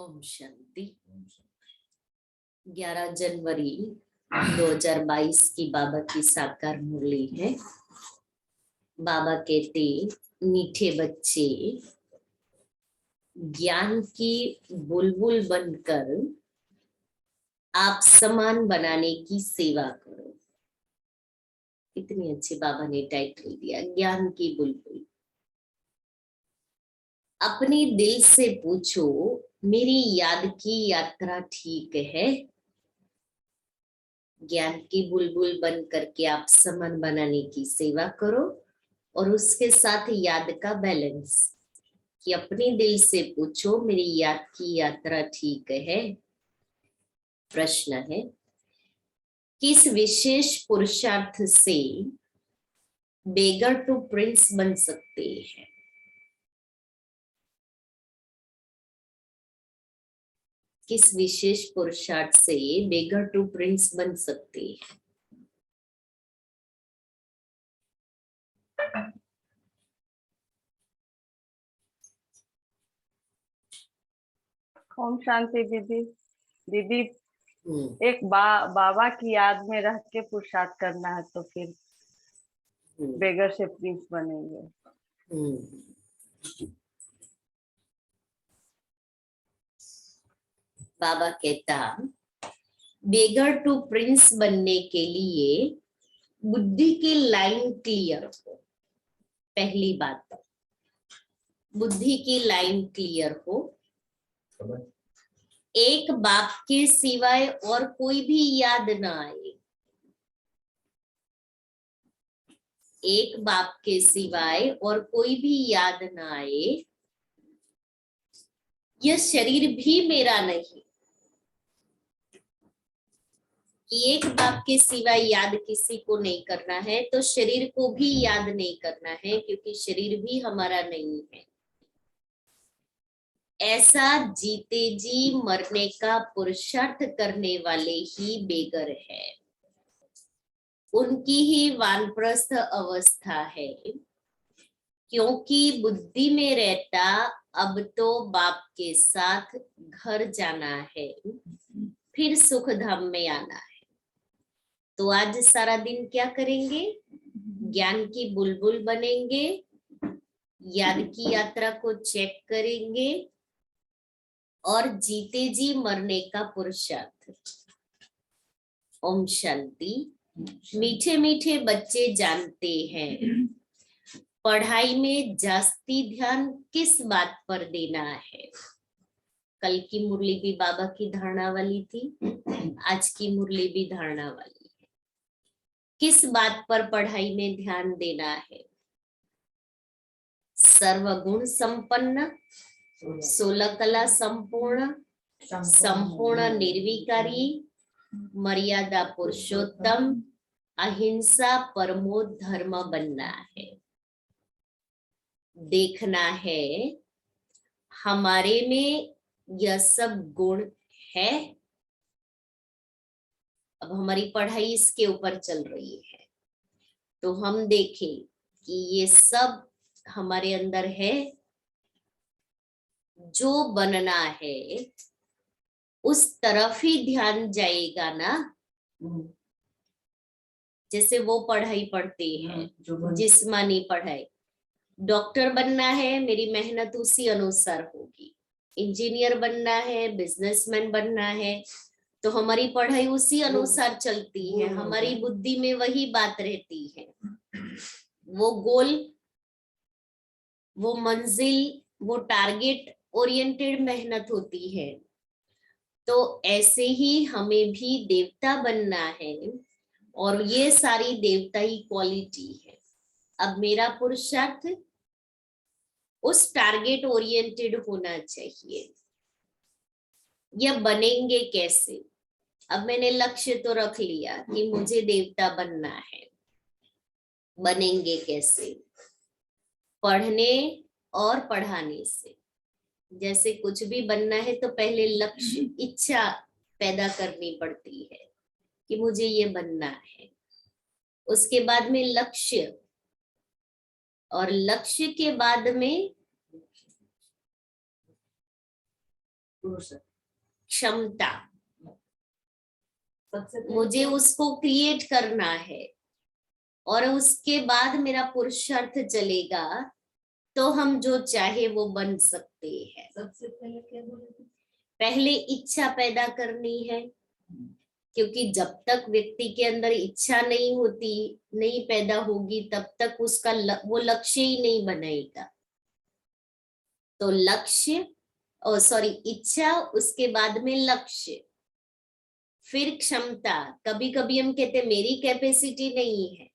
ओम शांति। 11 जनवरी 2022 की बाबा की साकार मुरली है। बाबा कहते, मीठे बच्चे ज्ञान की बुलबुल बनकर आप समान बनाने की सेवा करो। इतनी अच्छी बाबा ने टाइटल दिया, ज्ञान की बुलबुल। अपने दिल से पूछो, मेरी याद की यात्रा ठीक है? ज्ञान की बुलबुल बन करके आप समान बनाने की सेवा करो और उसके साथ याद का बैलेंस, कि अपने दिल से पूछो, मेरी याद की यात्रा ठीक है? प्रश्न है, किस विशेष पुरुषार्थ से बेगर टू प्रिंस बन सकते हैं? किस विशेष पुरुषार्थ से बेगर टू प्रिंस बन सकते हैं? ओम शांति दीदी। दीदी एक बाबा की याद में रह के पुरुषार्थ करना है तो फिर बेगर से प्रिंस बनेंगे। बाबा कहता, बेगर टू प्रिंस बनने के लिए बुद्धि की लाइन क्लियर हो। पहली बात, बुद्धि की लाइन क्लियर हो। एक बाप के सिवाय और कोई भी याद ना आए। एक बाप के सिवाय और कोई भी याद ना आए। यह शरीर भी मेरा नहीं। एक बाप के सिवाय याद किसी को नहीं करना है, तो शरीर को भी याद नहीं करना है, क्योंकि शरीर भी हमारा नहीं है। ऐसा जीते जी मरने का पुरुषार्थ करने वाले ही बेगर है। उनकी ही वानप्रस्थ अवस्था है, क्योंकि बुद्धि में रहता अब तो बाप के साथ घर जाना है, फिर सुख धाम में आना है। तो आज सारा दिन क्या करेंगे? ज्ञान की बुलबुल बनेंगे, याद की यात्रा को चेक करेंगे और जीते जी मरने का पुरुषार्थ। ओम शांति। मीठे मीठे बच्चे जानते हैं पढ़ाई में जास्ती ध्यान किस बात पर देना है। कल की मुरली भी बाबा की धारणा वाली थी, आज की मुरली भी धारणा वाली है। किस बात पर पढ़ाई में ध्यान देना है? सर्वगुण संपन्न, 16 कला संपूर्ण, संपूर्ण निर्विकारी, मर्यादा पुरुषोत्तम, अहिंसा परमो धर्म बनना है। देखना है हमारे में यह सब गुण है। अब हमारी पढ़ाई इसके ऊपर चल रही है, तो हम देखें कि ये सब हमारे अंदर है। जो बनना है उस तरफ ही ध्यान जाएगा ना। जैसे वो पढ़ाई पढ़ते हैं, जिस्मानी पढ़ाई। डॉक्टर बनना है, मेरी मेहनत उसी अनुसार होगी। इंजीनियर बनना है, बिजनेसमैन बनना है, तो हमारी पढ़ाई उसी अनुसार चलती है। हमारी बुद्धि में वही बात रहती है। वो गोल, वो मंजिल, वो टारगेट ओरिएंटेड मेहनत होती है। तो ऐसे ही हमें भी देवता बनना है, और ये सारी देवता ही क्वालिटी है। अब मेरा पुरुषार्थ उस टारगेट ओरिएंटेड होना चाहिए। यह बनेंगे कैसे? अब मैंने लक्ष्य तो रख लिया कि मुझे देवता बनना है। बनेंगे कैसे? पढ़ने और पढ़ाने से। जैसे कुछ भी बनना है तो पहले लक्ष्य, इच्छा पैदा करनी पड़ती है कि मुझे ये बनना है। उसके बाद में लक्ष्य, और लक्ष्य के बाद में क्षमता, मुझे उसको क्रिएट करना है और उसके बाद मेरा पुरुषार्थ चलेगा तो हम जो चाहे वो बन सकते हैं। सबसे पहले क्या बोले थे? पहले इच्छा पैदा करनी है, क्योंकि जब तक व्यक्ति के अंदर इच्छा नहीं होती, नहीं पैदा होगी, तब तक उसका वो लक्ष्य ही नहीं बनाएगा। तो लक्ष्य इच्छा, उसके बाद में लक्ष्य, फिर क्षमता। कभी कभी हम कहते हैं मेरी कैपेसिटी नहीं है,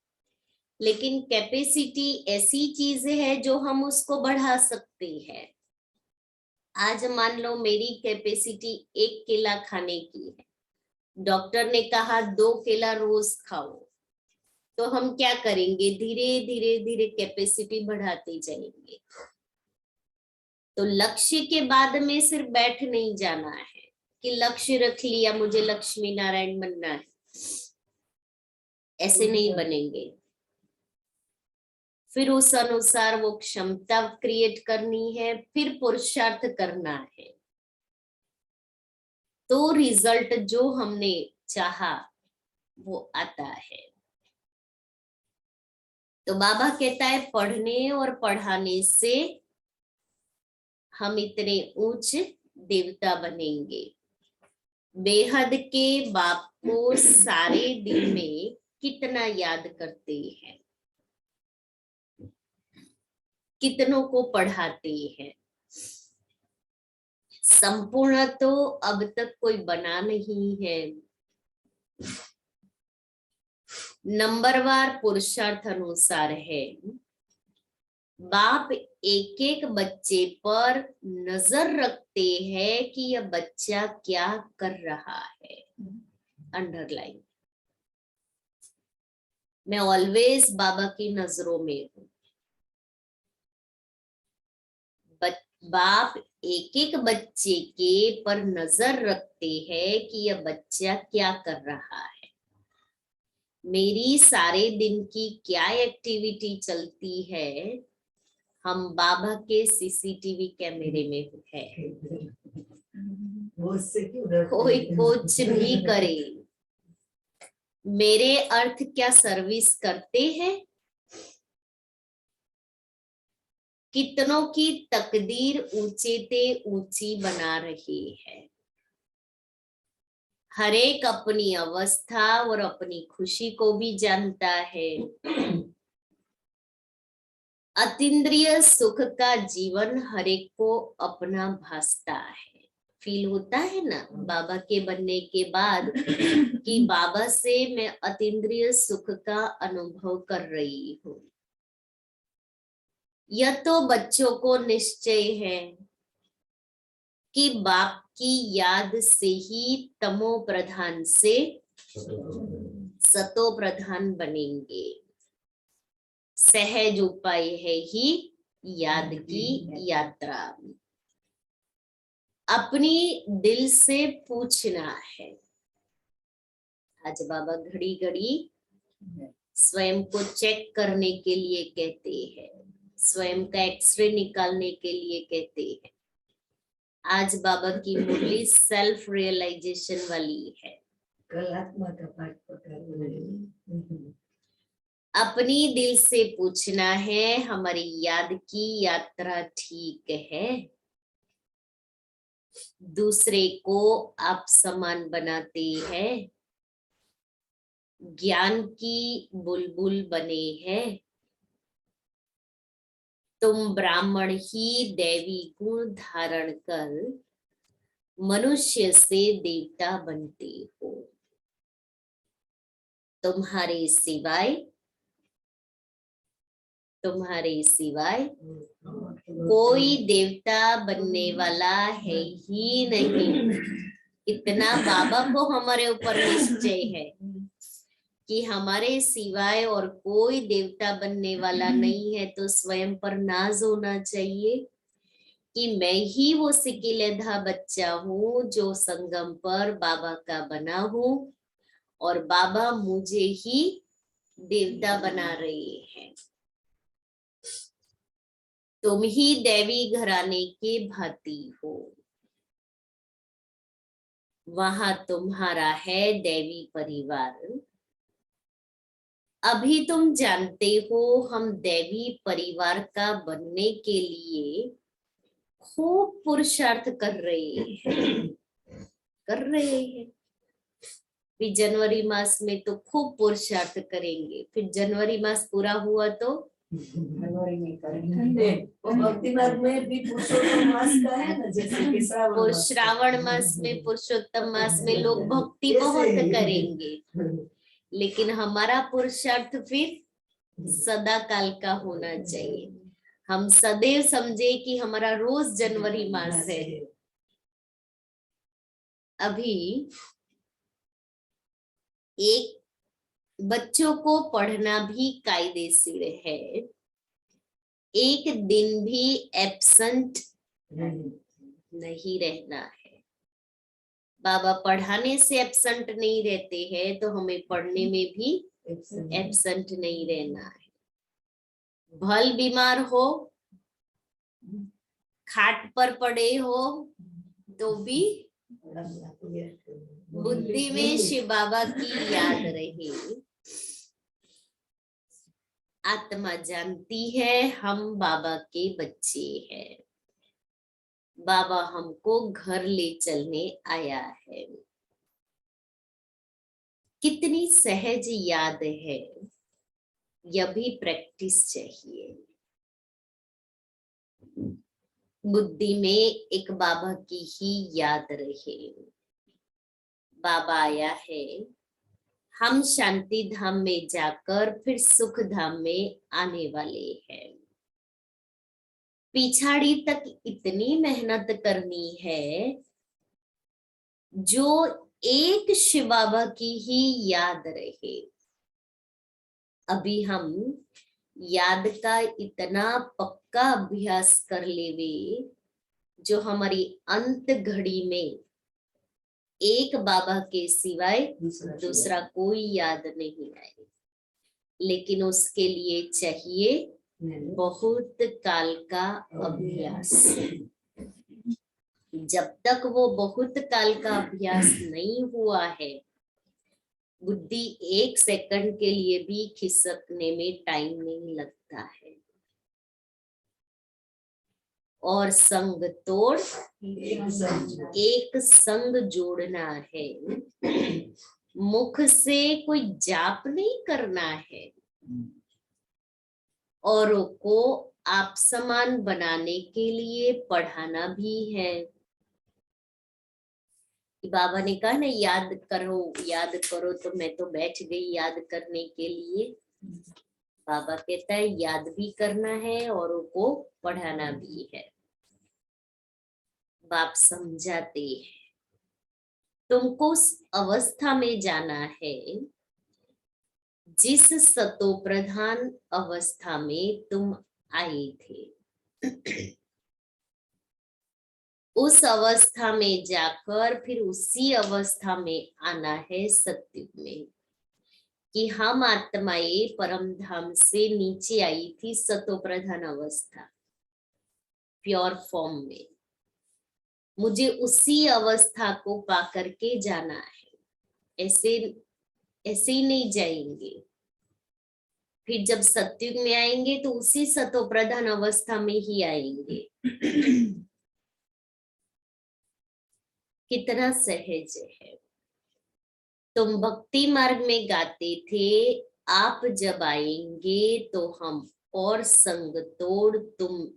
लेकिन कैपेसिटी ऐसी चीज है जो हम उसको बढ़ा सकते हैं। आज मान लो मेरी कैपेसिटी 1 केला खाने की है, डॉक्टर ने कहा 2 केला रोज खाओ, तो हम क्या करेंगे? धीरे धीरे धीरे कैपेसिटी बढ़ाते जाएंगे। तो लक्ष्य के बाद में सिर्फ बैठ नहीं जाना है कि लक्ष्य रख लिया मुझे लक्ष्मी नारायण बनना है, ऐसे नहीं बनेंगे। फिर उस अनुसार वो क्षमता क्रिएट करनी है, फिर पुरुषार्थ करना है, तो रिजल्ट जो हमने चाहा वो आता है। तो बाबा कहता है पढ़ने और पढ़ाने से हम इतने ऊंच देवता बनेंगे। बेहद के बाप को सारे दिन में कितना याद करते हैं, कितनों को पढ़ाते हैं। संपूर्ण तो अब तक कोई बना नहीं है। नंबरवार पुरुषार्थ अनुसार है। बाप एक एक बच्चे पर नजर रखते हैं कि यह बच्चा क्या कर रहा है। अंडरलाइन, मैं ऑलवेज बाबा की नजरों में हूं। बाप एक एक बच्चे के पर नजर रखते हैं कि यह बच्चा क्या कर रहा है, मेरी सारे दिन की क्या एक्टिविटी चलती है। हम बाबा के सीसीटीवी कैमरे में है। कोई कुछ भी करे, मेरे अर्थ क्या सर्विस करते हैं। कितनों की तकदीर ऊंचे ते ऊंची बना रही है। हर एक अपनी अवस्था और अपनी खुशी को भी जानता है। अतीन्द्रिय सुख का जीवन हर एक को अपना भासता है। फील होता है ना बाबा के बनने के बाद कि बाबा से मैं अतीन्द्रिय सुख का अनुभव कर रही हूँ। यह तो बच्चों को निश्चय है कि बाप की याद से ही तमो प्रधान से सतो प्रधान बनेंगे। सहज उपाय है ही याद की यात्रा। अपनी दिल से पूछना है। आज बाबा घड़ी घड़ी स्वयं को चेक करने के लिए कहते हैं, स्वयं का एक्सरे निकालने के लिए कहते हैं। आज बाबा की मुरली सेल्फ रियलाइजेशन वाली है। कल आत्मा का पाठ पकड़। अपनी दिल से पूछना है, हमारी याद की यात्रा ठीक है। दूसरे को आप समान बनाते हैं, ज्ञान की बुलबुल बने हैं। तुम ब्राह्मण ही दैवी गुण धारण कर मनुष्य से देवता बनते हो। तुम्हारे सिवाय कोई देवता बनने वाला है ही नहीं। इतना बाबा को हमारे ऊपर निश्चय है कि हमारे सिवाय और कोई देवता बनने वाला नहीं है। तो स्वयं पर नाज होना चाहिए कि मैं ही वो सिकिलेधा बच्चा हूँ जो संगम पर बाबा का बना हूँ और बाबा मुझे ही देवता बना रहे हैं। तुम ही दैवी घराने के भांति हो। वहां तुम्हारा है दैवी परिवार। अभी तुम जानते हो हम दैवी परिवार का बनने के लिए खूब पुरुषार्थ कर रहे हैं। फिर जनवरी मास में तो खूब पुरुषार्थ करेंगे, फिर जनवरी मास पूरा हुआ तो जनवरी में करेंगे। वो भक्ति मार्ग में भी पुरुषोत्तम मास का है ना, जैसे कि श्रावण मास में, पुरुषोत्तम मास में लोग भक्ति बहुत करेंगे, लेकिन हमारा पुरुषार्थ फिर सदा काल का होना चाहिए। हम सदैव समझे कि हमारा रोज जनवरी मास है। अभी एक बच्चों को पढ़ना भी कायदेशीर है, एक दिन भी एब्सेंट नहीं रहना है। बाबा पढ़ाने से एब्सेंट नहीं रहते हैं, तो हमें पढ़ने में भी एब्सेंट नहीं रहना है। भल बीमार हो, खाट पर पड़े हो, तो भी बुद्धि में शिव बाबा की याद रहे। आत्मा जानती है हम बाबा के बच्चे हैं, बाबा हमको घर ले चलने आया है। कितनी सहज याद है, यह भी प्रैक्टिस चाहिए। बुद्धि में एक बाबा की ही याद रहे। बाबा आया है, हम शांति धाम में जाकर फिर सुख धाम में आने वाले हैं। पिछाड़ी तक इतनी मेहनत करनी है जो एक शिव बाबा की ही याद रहे। अभी हम याद का इतना पक्का अभ्यास कर लेवे जो हमारी अंत घड़ी में एक बाबा के सिवाय दूसरा कोई याद नहीं आए। लेकिन उसके लिए चाहिए बहुत काल का अभ्यास। जब तक वो बहुत काल का अभ्यास नहीं हुआ है, बुद्धि एक सेकंड के लिए भी खिसकने में टाइम नहीं लगता है। और संग तोड़ एक संग जोड़ना है। मुख से कोई जाप नहीं करना है, औरों को आप समान बनाने के लिए पढ़ाना भी है। बाबा ने कहा ना, याद करो, तो मैं तो बैठ गई याद करने के लिए। बाबा कहता है याद भी करना है, औरों को पढ़ाना भी है। बाप समझाते हैं तुमको उस अवस्था में जाना है जिस सतो प्रधान अवस्था में तुम आए थे। उस अवस्था में जाकर फिर उसी अवस्था में आना है सत्युग में, कि हम आत्माएं परम धाम से नीचे आई थी सतो प्रधान अवस्था, प्योर फॉर्म में। मुझे उसी अवस्था को पाकर के जाना है। ऐसे ही नहीं जाएंगे। फिर जब सत्युग में आएंगे तो उसी सतो प्रधान अवस्था में ही आएंगे। कितना सहज है। तुम भक्ति मार्ग में गाते थे, आप जब आएंगे तो हम और संग तोड़ तुम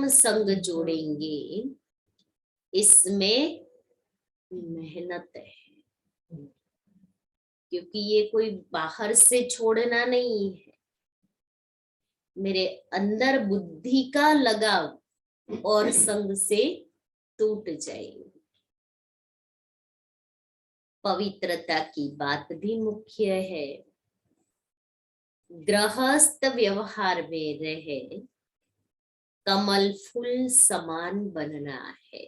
संग जोड़ेंगे। इसमें मेहनत है, क्योंकि ये कोई बाहर से छोड़ना नहीं है। मेरे अंदर बुद्धि का लगाव और संग से टूट जाएगी। पवित्रता की बात भी मुख्य है। गृहस्थ व्यवहार में रहे कमल फूल समान बनना है।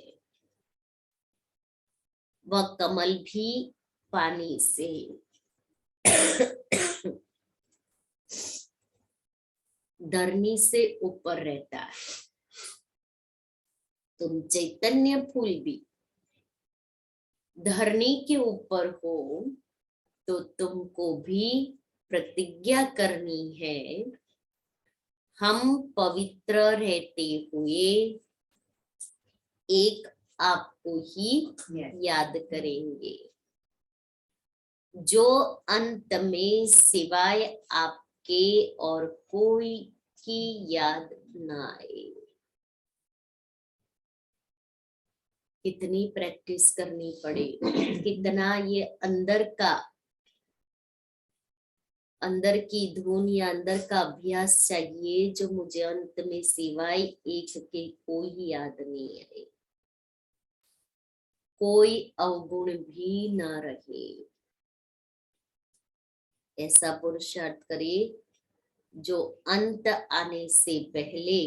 वह कमल भी पानी से धरनी से ऊपर रहता है। तुम चैतन्य फूल भी धरनी के ऊपर हो तो तुमको भी प्रतिज्ञा करनी है, हम पवित्र रहते हुए एक आपको ही याद करेंगे, जो अंत में सिवाय आपके और कोई की याद ना आए। कितनी प्रैक्टिस करनी पड़े, कितना ये अंदर की धुन या अंदर का अभ्यास चाहिए, जो मुझे अंत में सिवाय एक के कोई याद नहीं आए, कोई अवगुण भी ना रहे। ऐसा पुरुषार्थ करे जो अंत आने से पहले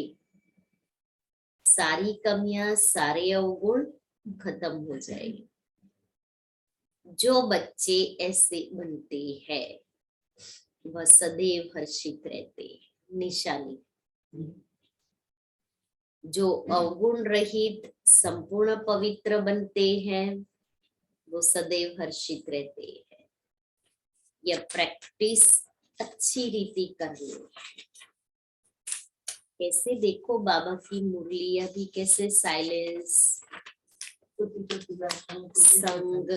सारी कमियां, सारे अवगुण खत्म हो जाए। जो बच्चे ऐसे बनते हैं वह सदैव हर्षित रहते हैं। निशानी, जो अवगुण रहित संपूर्ण पवित्र बनते हैं वो सदैव हर्षित रहते हैं। यह प्रैक्टिस अच्छी रीति करनी है। कैसे देखो बाबा की मुरलियां भी कैसे साइलेंस, संग,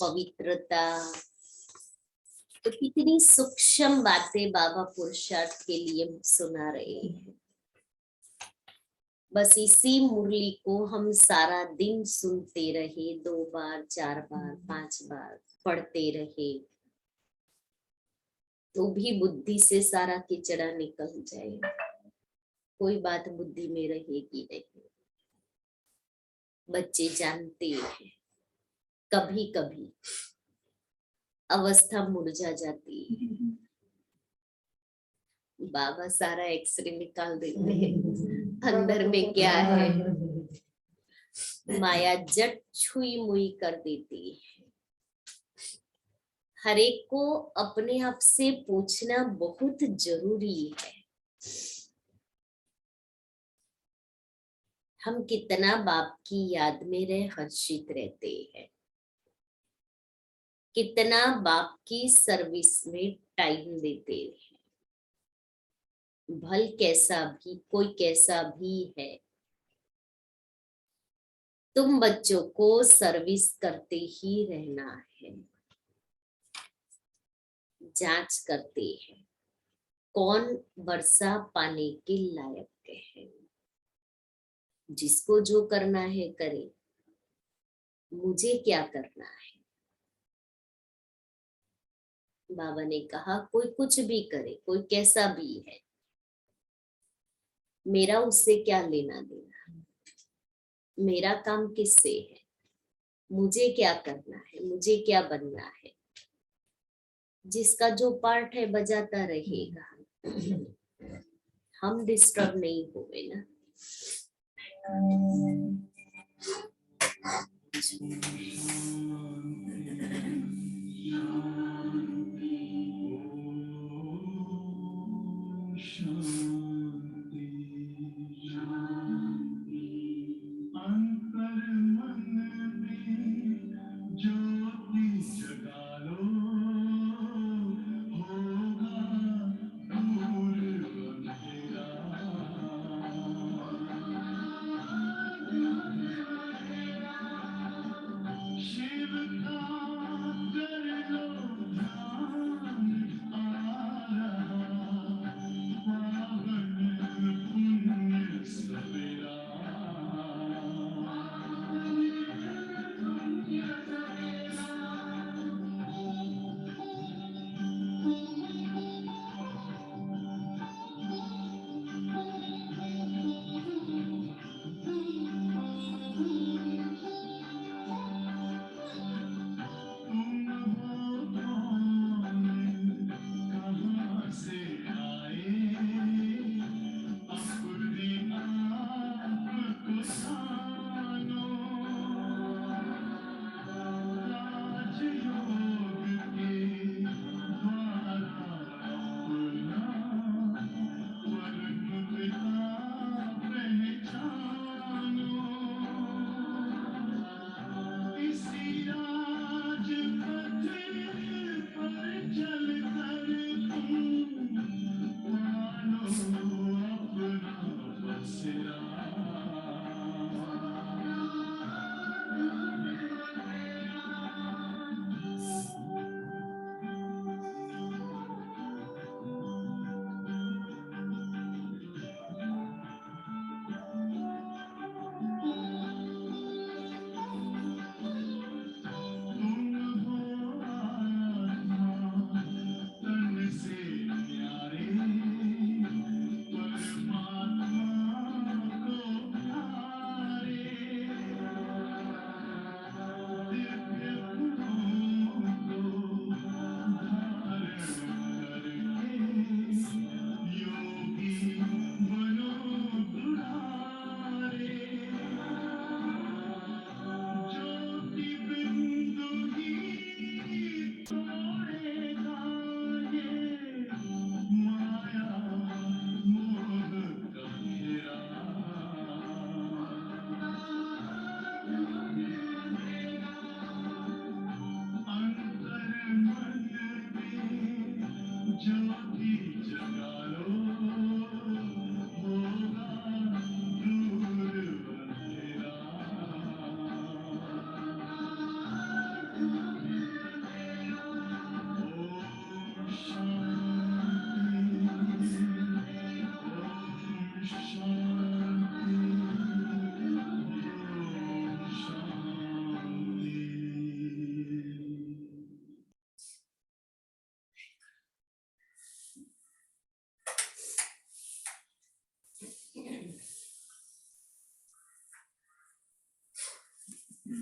पवित्रता, तो कितनी सूक्ष्म बातें बाबा पुरुषार्थ के लिए सुना रहे हैं। बस इसी मुरली को हम सारा दिन सुनते रहे, 2 बार 4 बार 5 बार पढ़ते रहे तो भी बुद्धि से सारा किचड़ा निकल जाएगा, कोई बात बुद्धि में रहेगी नहीं। बच्चे जानते हैं कभी कभी अवस्था मुरझा जाती है, बाबा सारा एक्सरे निकाल देते हैं अंदर में क्या है, माया जट छुई मुई कर देती है। हर एक को अपने आप से पूछना बहुत जरूरी है, हम कितना बाप की याद में रह हर्षित रहते हैं, कितना बाप की सर्विस में टाइम देते हैं। भल कैसा भी, कोई कैसा भी है, तुम बच्चों को सर्विस करते ही रहना है। जांच करते हैं कौन वर्षा पाने के लायक है, जिसको जो करना है करे, मुझे क्या करना है। बाबा ने कहा कोई कुछ भी करे, कोई कैसा भी है, मेरा उससे क्या लेना देना, मेरा काम किससे है, मुझे क्या करना है, मुझे क्या बनना है। जिसका जो पार्ट है बजाता रहेगा, हम डिस्टर्ब नहीं हुए ना। तो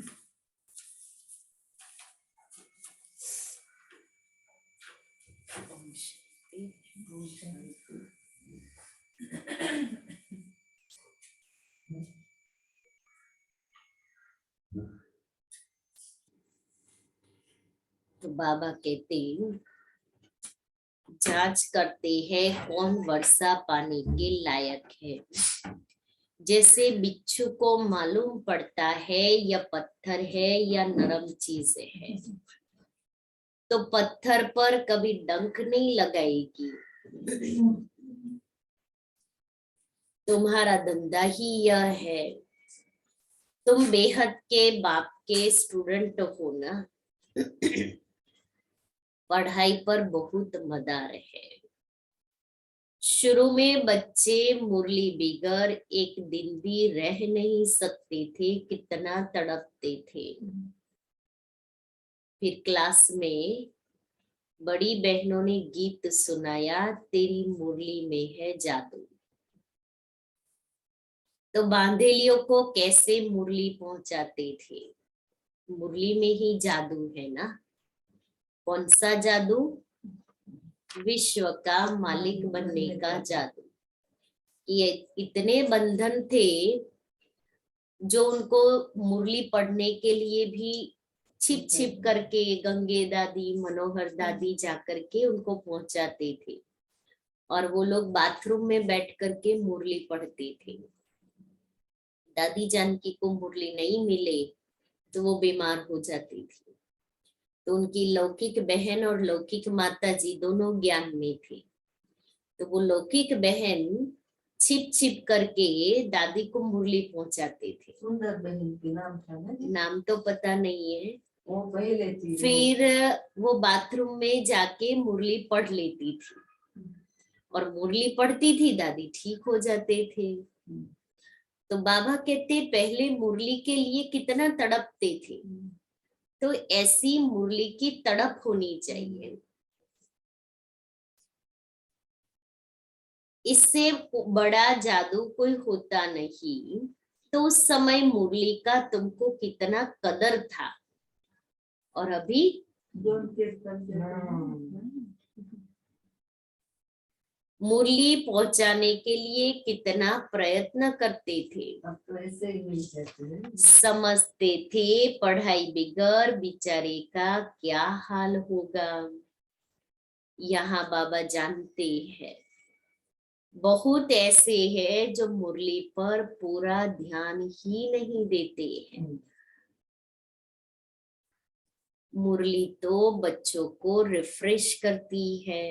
बाबा कहते जांच करते हैं कौन वर्षा पानी के लायक है। जैसे बिच्छू को मालूम पड़ता है या पत्थर है या नरम चीजें है, तो पत्थर पर कभी डंक नहीं लगाएगी। तुम्हारा धंधा ही यह है। तुम बेहद के बाप के स्टूडेंट हो ना। पढ़ाई पर बहुत मदार है। शुरू में बच्चे मुरली बिगर एक दिन भी रह नहीं सकते थे, कितना तड़पते थे। फिर क्लास में बड़ी बहनों ने गीत सुनाया, तेरी मुरली में है जादू। तो बांधेलियों को कैसे मुरली पहुंचाते थे? मुरली में ही जादू है ना। कौन सा जादू? विश्व का मालिक बनने का जादू। ये इतने बंधन थे जो उनको मुरली पढ़ने के लिए भी छिप छिप करके गंगे दादी, मनोहर दादी जाकर के उनको पहुंचाते थे, और वो लोग बाथरूम में बैठ करके मुरली पढ़ते थे। दादी जानकी को मुरली नहीं मिले तो वो बीमार हो जाती थी। तो उनकी लौकिक बहन और लौकिक माता जी दोनों ज्ञान में थे। तो वो लौकिक बहन छिप छिप करके दादी को मुरली पहुंचाते थे। सुंदर बहन के नाम था ना जी? नाम तो पता नहीं है। वो पहले थी। फिर वो बाथरूम में जाके मुरली पढ़ लेती थी, और मुरली पढ़ती थी, दादी ठीक हो जाते थे। तो बाबा कहते पहले मुरली के लिए कितना तड़पते थे, तो ऐसी मुरली की तड़प होनी चाहिए। इससे बड़ा जादू कोई होता नहीं। तो उस समय मुरली का तुमको कितना कदर था, और अभी मुरली पहुंचाने के लिए कितना प्रयत्न करते थे। अब तो ऐसे ही मिल जाते हैं। समझते थे पढ़ाई बिगर बेचारे का क्या हाल होगा। यहाँ बाबा जानते हैं बहुत ऐसे हैं जो मुरली पर पूरा ध्यान ही नहीं देते हैं। मुरली तो बच्चों को रिफ्रेश करती है।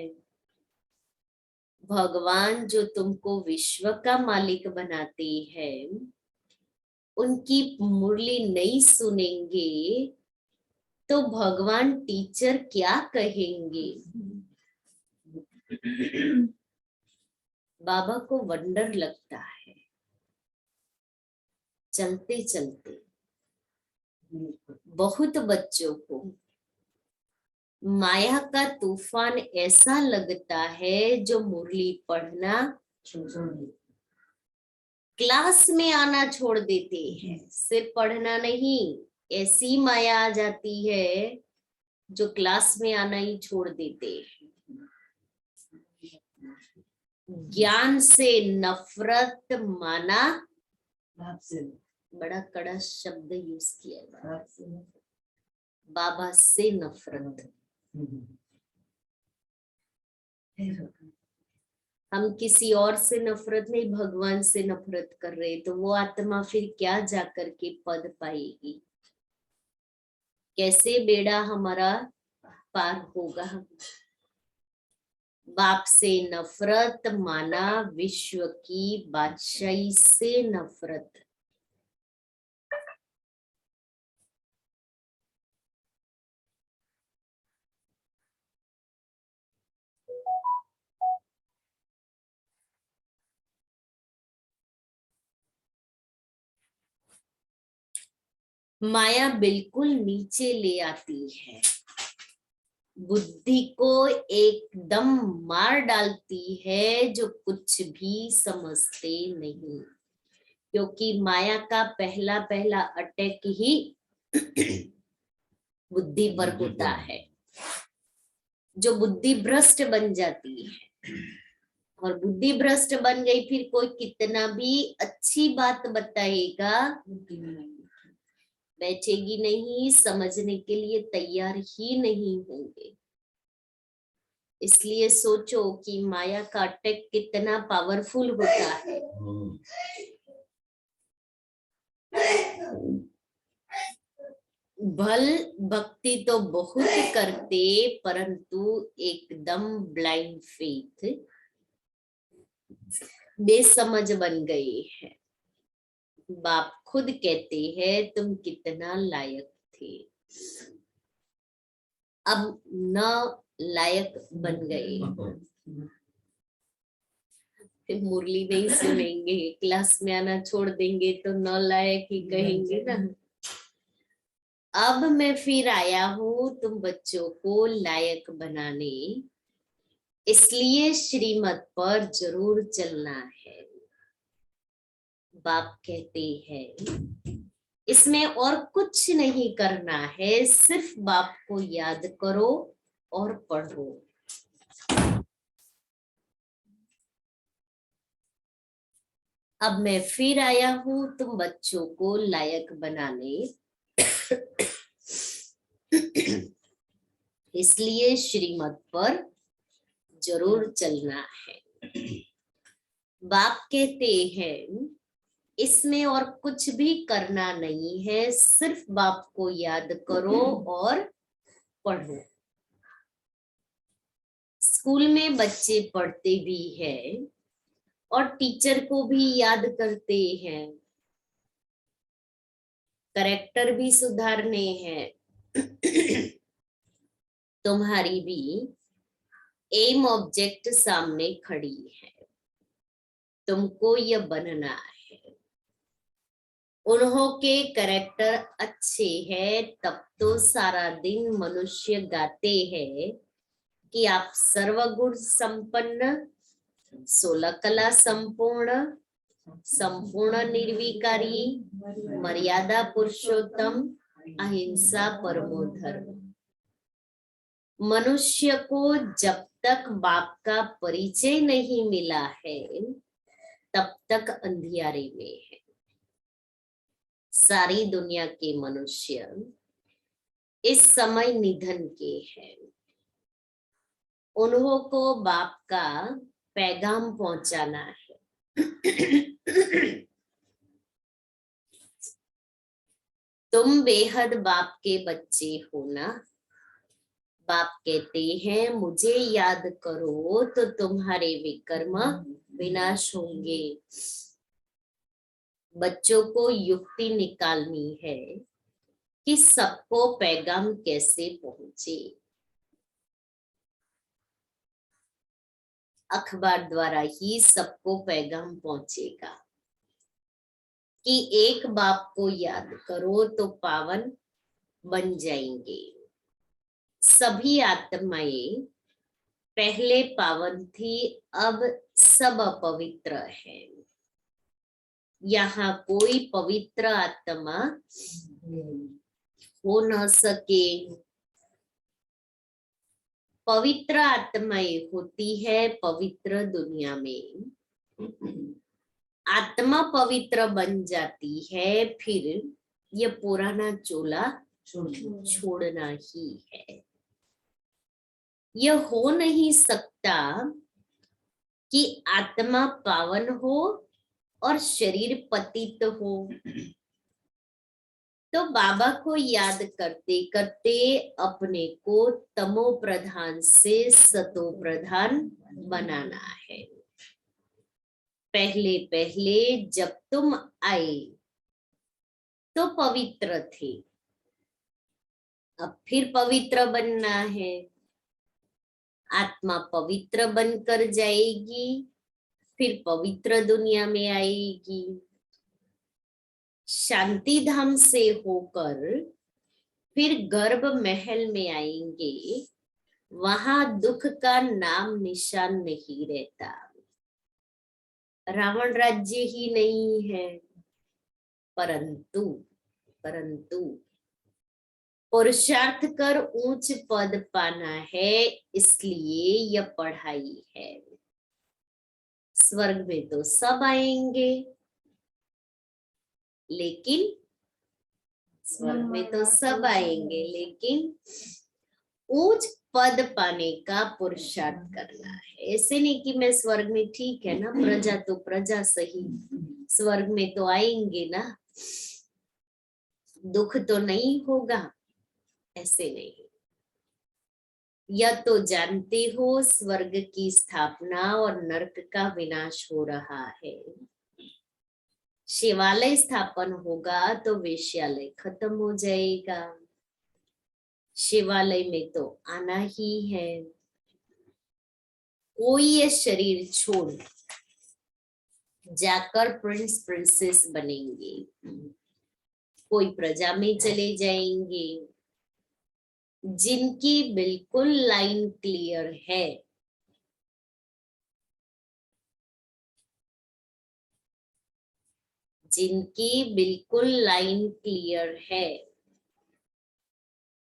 भगवान जो तुमको विश्व का मालिक बनाते हैं, उनकी मुरली नहीं सुनेंगे तो भगवान टीचर क्या कहेंगे। बाबा को वंडर लगता है चलते चलते बहुत बच्चों को माया का तूफान ऐसा लगता है जो मुरली पढ़ना क्लास में आना छोड़ देते हैं। सिर्फ पढ़ना नहीं, ऐसी माया आ जाती है जो क्लास में आना ही छोड़ देते हैं। ज्ञान से नफरत माना, बड़ा कड़ा शब्द यूज किया, बाबा से नफरत। हम किसी और से नफरत नहीं, भगवान से नफरत कर रहे, तो वो आत्मा फिर क्या जाकर के पद पाएगी? कैसे बेड़ा हमारा पार होगा? बाप से नफरत माना विश्व की बादशाही से नफरत। माया बिल्कुल नीचे ले आती है, बुद्धि को एकदम मार डालती है, जो कुछ भी समझते नहीं। क्योंकि माया का पहला पहला अटैक ही बुद्धि पर होता है। जो बुद्धि भ्रष्ट बन जाती है, और बुद्धि भ्रष्ट बन गई, फिर कोई कितना भी अच्छी बात बताएगा, बैठेगी नहीं, समझने के लिए तैयार ही नहीं होंगे। इसलिए सोचो कि माया का अटैक कितना पावरफुल होता है। भल भक्ति तो बहुत करते, परंतु एकदम ब्लाइंड फेथ, बेसमझ बन गए हैं। बाप खुद कहते हैं तुम कितना लायक थे, अब न लायक बन गए। फिर मुरली नहीं सुनेंगे, क्लास में आना छोड़ देंगे तो न लायक ही कहेंगे ना। अब मैं फिर आया हूं तुम बच्चों को लायक बनाने, इसलिए श्रीमत पर जरूर चलना है। बाप कहते हैं इसमें और कुछ नहीं करना है, सिर्फ बाप को याद करो और पढ़ो। अब मैं फिर आया हूं तुम बच्चों को लायक बनाने, इसलिए श्रीमत पर जरूर चलना है। बाप कहते हैं इसमें और कुछ भी करना नहीं है, सिर्फ बाप को याद करो और पढ़ो। स्कूल में बच्चे पढ़ते भी हैं और टीचर को भी याद करते हैं, करेक्टर भी सुधारने हैं। तुम्हारी भी एम ऑब्जेक्ट सामने खड़ी है, तुमको यह बनना है। उन्हों के करेक्टर अच्छे हैं, तब तो सारा दिन मनुष्य गाते हैं कि आप सर्वगुण संपन्न, 16 कला संपूर्ण, संपूर्ण निर्विकारी, मर्यादा पुरुषोत्तम, अहिंसा परमो धर्म। मनुष्य को जब तक बाप का परिचय नहीं मिला है तब तक अंधियारे में है। सारी दुनिया के मनुष्य इस समय निधन के हैं। उन्हों को बाप का पैगाम पहुंचाना है। तुम बेहद बाप के बच्चे हो ना। बाप कहते हैं मुझे याद करो तो तुम्हारे विकर्म विनाश होंगे। बच्चों को युक्ति निकालनी है कि सबको पैगाम कैसे पहुंचे। अखबार द्वारा ही सबको पैगाम पहुंचेगा कि एक बाप को याद करो तो पावन बन जाएंगे। सभी आत्माएं पहले पावन थी, अब सब अपवित्र है। यहाँ कोई पवित्र आत्मा हो न सके। पवित्र आत्माएं होती है पवित्र दुनिया में। आत्मा पवित्र बन जाती है, फिर ये पुराना चोला छोड़ना ही है। यह हो नहीं सकता कि आत्मा पावन हो और शरीर पतित हो। तो बाबा को याद करते करते अपने को तमो प्रधान से सतो प्रधान बनाना है। पहले पहले जब तुम आए तो पवित्र थे, अब फिर पवित्र बनना है। आत्मा पवित्र बनकर जाएगी, फिर पवित्र दुनिया में आएगी। शांति धाम से होकर फिर गर्भ महल में आएंगे, वहां दुख का नाम निशान नहीं रहता। रावण राज्य ही नहीं है, परंतु पुरुषार्थ कर ऊंच पद पाना है, इसलिए यह पढ़ाई है। स्वर्ग में तो सब आएंगे, लेकिन स्वर्ग में तो सब आएंगे, लेकिन उच्च पद पाने का पुरुषार्थ करना है। ऐसे नहीं कि मैं स्वर्ग में, ठीक है ना, प्रजा तो प्रजा सही, स्वर्ग में तो आएंगे ना, दुख तो नहीं होगा, ऐसे नहीं। यह तो जानते हो स्वर्ग की स्थापना और नरक का विनाश हो रहा है। शिवालय स्थापन होगा तो वेश्यालय खत्म हो जाएगा। शिवालय में तो आना ही है। कोई ये शरीर छोड़ जाकर प्रिंस प्रिंसेस बनेंगे, कोई प्रजा में चले जाएंगे। जिनकी बिल्कुल लाइन क्लियर है, जिनकी बिल्कुल लाइन क्लियर है,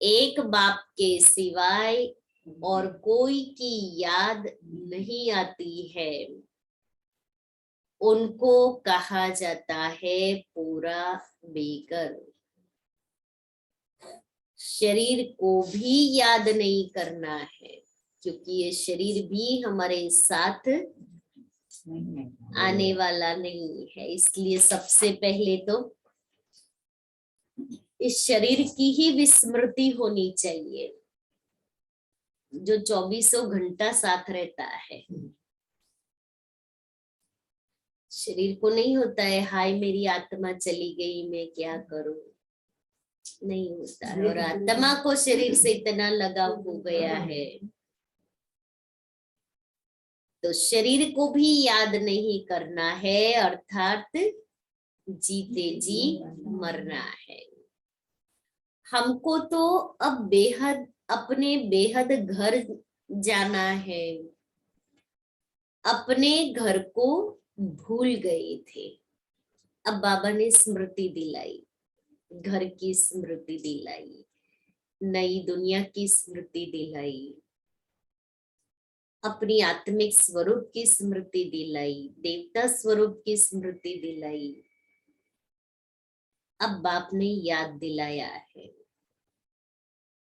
एक बाप के सिवाय और कोई की याद नहीं आती है, उनको कहा जाता है पूरा बेघर। शरीर को भी याद नहीं करना है, क्योंकि ये शरीर भी हमारे साथ आने वाला नहीं है। इसलिए सबसे पहले तो इस शरीर की ही विस्मृति होनी चाहिए, जो 24 घंटा साथ रहता है। शरीर को नहीं होता है हाय मेरी आत्मा चली गई, मैं क्या करूं, नहीं होता है। और आत्मा को शरीर से इतना लगाव हो गया है, तो शरीर को भी याद नहीं करना है, अर्थात जीते जी मरना है। हमको तो अब बेहद अपने बेहद घर जाना है। अपने घर को भूल गए थे, अब बाबा ने स्मृति दिलाई, घर की स्मृति दिलाई, नई दुनिया की स्मृति दिलाई, अपनी आत्मिक स्वरूप की स्मृति दिलाई, देवता स्वरूप की स्मृति दिलाई। अब बाप ने याद दिलाया है।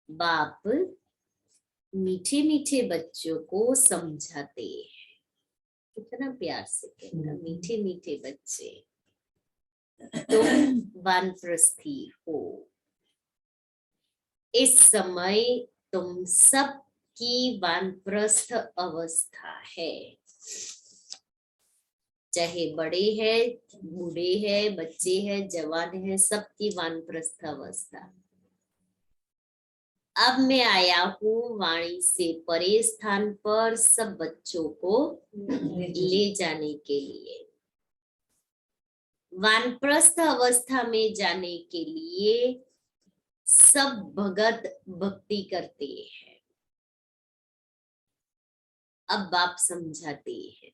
बाप मीठे मीठे बच्चों को समझाते हैं, कितना प्यार से कहना, मीठे मीठे बच्चे, तुम वानप्रस्थी हो। इस समय तुम सब की वानप्रस्थ अवस्था है, चाहे बड़े हैं, बूढ़े हैं, बच्चे हैं, जवान हैं, सबकी वानप्रस्थ अवस्था। अब मैं आया हूँ वाणी से परे स्थान पर सब बच्चों को ले जाने के लिए। वानप्रस्थ अवस्था में जाने के लिए सब भगत भक्ति करते हैं। अब बाप समझाते हैं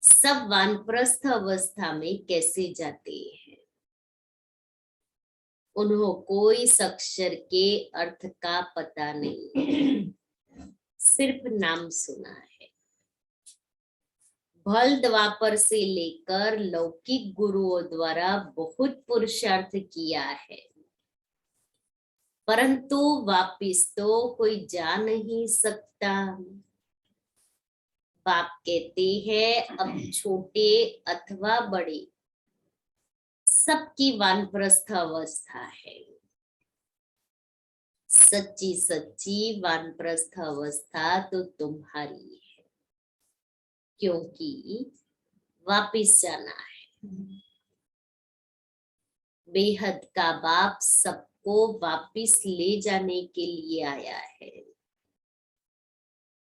सब वानप्रस्थ अवस्था में कैसे जाते हैं। उन्हों को इस अक्षर के अर्थ का पता नहीं है, सिर्फ नाम सुना है। भल द्वापर से लेकर लौकिक गुरुओं द्वारा बहुत पुरुषार्थ किया है, परंतु वापिस तो कोई जा नहीं सकता। बाप कहते हैं अब छोटे अथवा बड़े सबकी वानप्रस्थ अवस्था है। सच्ची सच्ची वानप्रस्थ अवस्था तो तुम्हारी है, क्योंकि वापिस जाना है। बेहद का बाप सबको वापिस ले जाने के लिए आया है,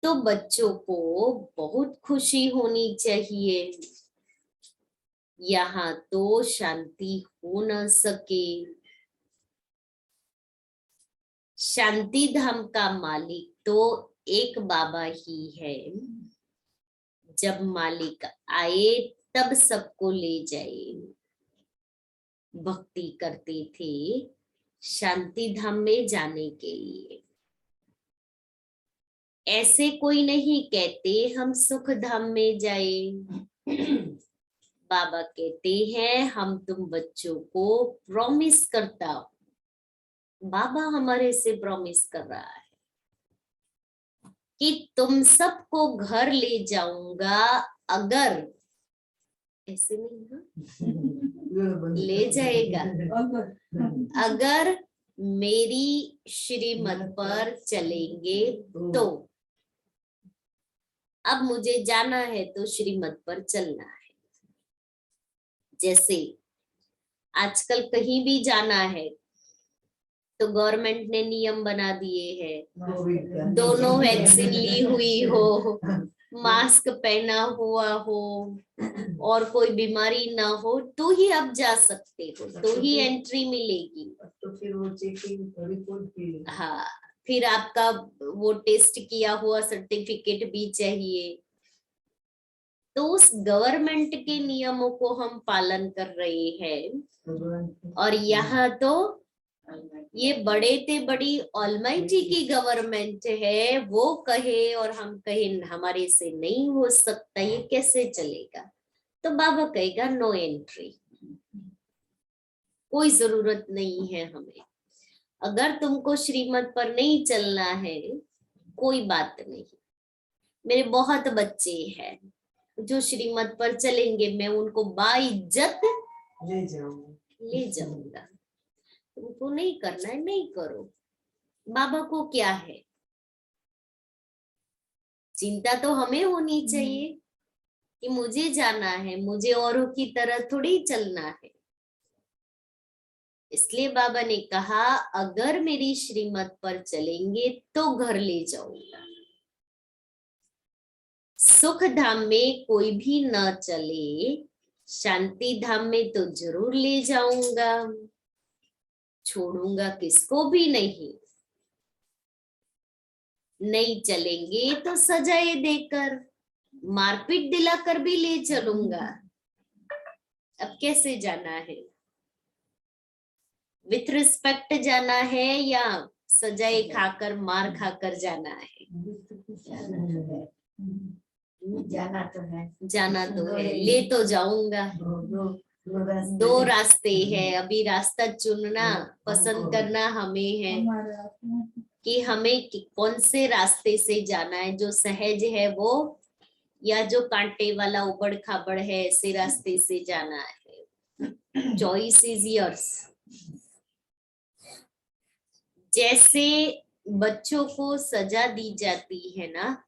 तो बच्चों को बहुत खुशी होनी चाहिए। यहाँ तो शांति हो न सके। शांति धाम का मालिक तो एक बाबा ही है। जब मालिक आए तब सबको ले जाए। भक्ति करते थे शांति धाम में जाने के लिए। ऐसे कोई नहीं कहते हम सुख धाम में जाए। बाबा कहते हैं हम तुम बच्चों को प्रॉमिस करता हूं। बाबा हमारे से प्रॉमिस कर रहा है कि तुम सबको घर ले जाऊंगा, अगर ऐसे नहीं ना ले जाएगा, अगर मेरी श्रीमत पर चलेंगे तो। अब मुझे जाना है तो श्रीमत पर चलना है। जैसे आजकल कहीं भी जाना है तो गवर्नमेंट ने नियम बना दिए हैं, दोनों वैक्सीन ली हुई हो, मास्क पहना हुआ हो और कोई बीमारी ना हो तो ही आप जा सकते हो, तो ही एंट्री मिलेगी। तो फिर वो चेकिंग रिपोर्ट भी, हाँ, फिर आपका वो टेस्ट किया हुआ सर्टिफिकेट भी चाहिए। तो उस गवर्नमेंट के नियमों को हम पालन कर रहे हैं। और यहाँ तो ये बड़े ते बड़ी ऑलमाइटी की गवर्नमेंट है, वो कहे और हम कहें हमारे से नहीं हो सकता, ये कैसे चलेगा? तो बाबा कहेगा नो एंट्री, कोई जरूरत नहीं है हमें। अगर तुमको श्रीमत पर नहीं चलना है कोई बात नहीं। मेरे बहुत बच्चे हैं जो श्रीमत पर चलेंगे, मैं उनको बाइज्जत ले जाऊंगा। तुमको नहीं करना है नहीं करो, बाबा को क्या है। चिंता तो हमें होनी चाहिए कि मुझे जाना है, मुझे औरों की तरह थोड़ी चलना है। इसलिए बाबा ने कहा अगर मेरी श्रीमत पर चलेंगे तो घर ले जाऊंगा। सुख धाम में कोई भी न चले, शांति धाम में तो जरूर ले जाऊंगा, छोड़ूंगा किसको भी नहीं। नहीं चलेंगे तो सजाए देकर, मारपीट दिलाकर भी ले चलूंगा। अब कैसे जाना है? विथ रिस्पेक्ट जाना है या सजाए खाकर मार खाकर जाना है? जाना तो है, ले तो जाऊंगा। दो रास्ते हैं, अभी रास्ता चुनना पसंद करना हमें है कि हमें कौन से रास्ते से जाना है, जो सहज है वो, या जो कांटे वाला उबड़ खाबड़ है ऐसे रास्ते से जाना है। Choice is yours. जैसे बच्चों को सजा दी जाती है ना,